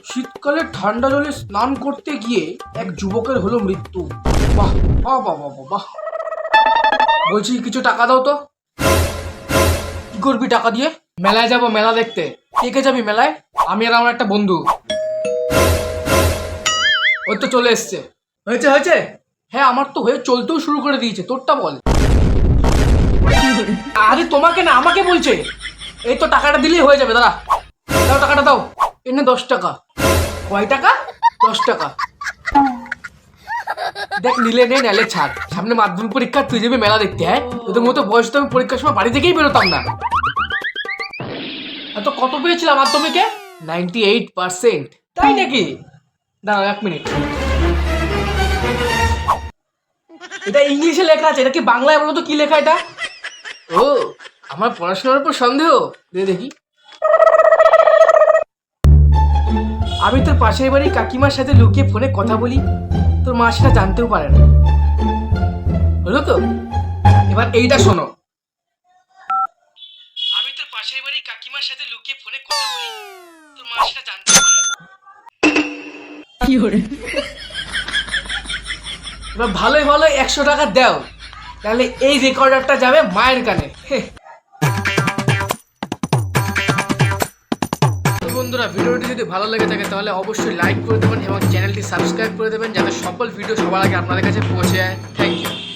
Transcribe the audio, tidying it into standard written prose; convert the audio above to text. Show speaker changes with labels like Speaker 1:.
Speaker 1: শীতকালে ঠান্ডা জলে স্নান করতে গিয়ে এক যুবকের হলো মৃত্যু। বাহ বাহ বাহ বাহ বাহ। বলছি কিছু টাকা দাও তো। কি করবি টাকা দিয়ে? মেলায় যাব, মেলা দেখতে। কে কে যাবি মেলায়? আমি আর আমার একটা বন্ধু। ওই তো চলে এসছে। হয়েছে হয়েছে? হ্যাঁ আমার তো হয়ে চলতেও শুরু করে দিয়েছে, তোরটা বল। আরে তোমাকে না, আমাকে বলছে। এই তো টাকাটা দিলেই হয়ে যাবে, দাঁড়া। দাও টাকাটা দাও। এনে 10 টাকা। কয় টাকা? 10 টাকা। দেখ নিলে নে, নালে ছাড়। সামনে মাধ্যমিক পরীক্ষা, তুই যাবি মেলা দেখতে। হ্যাঁ তোদের মতো বয়স তো আমি পরীক্ষার সময় বাড়ি থেকেই বেরোতাম না। তো কত পেয়েছিলাম মাধ্যমিকে? 98%। তাই নাকি? দাঁড়াও 1 মিনিট। এটা ইংলিশে লেখা আছে, এটা কি বাংলায় বলো তো কি লেখা এটা? ও, আমার পড়াশোনার উপর সন্দেহ? দে দেখি। আমি তোর পাশের বাড়ি কাকিমার সাথে লুকিয়ে ফোনে কথা বলি, তোর মা সেটা জানতেও পারে না। হলো তো? এবার এইটা শোনো। আমি তোর পাশের বাড়ি কাকিমার সাথে লুকিয়ে ফোনে কথা বলি, তোর মা সেটা জানতেও পারে না। কি করে? এবার ভালোই ভালো 100 টাকা দাও, তাহলে এই রেকর্ডারটা যাবে মায়ের কানে। বন্ধুরা, ভিডিওটি যদি ভালো লেগে থাকে তাহলে অবশ্যই লাইক করে দেবেন এবং চ্যানেলটি সাবস্ক্রাইব করে দেবেন, যাতে সকল ভিডিও সবার আগে আপনাদের কাছে পৌঁছে যায়। Thank you.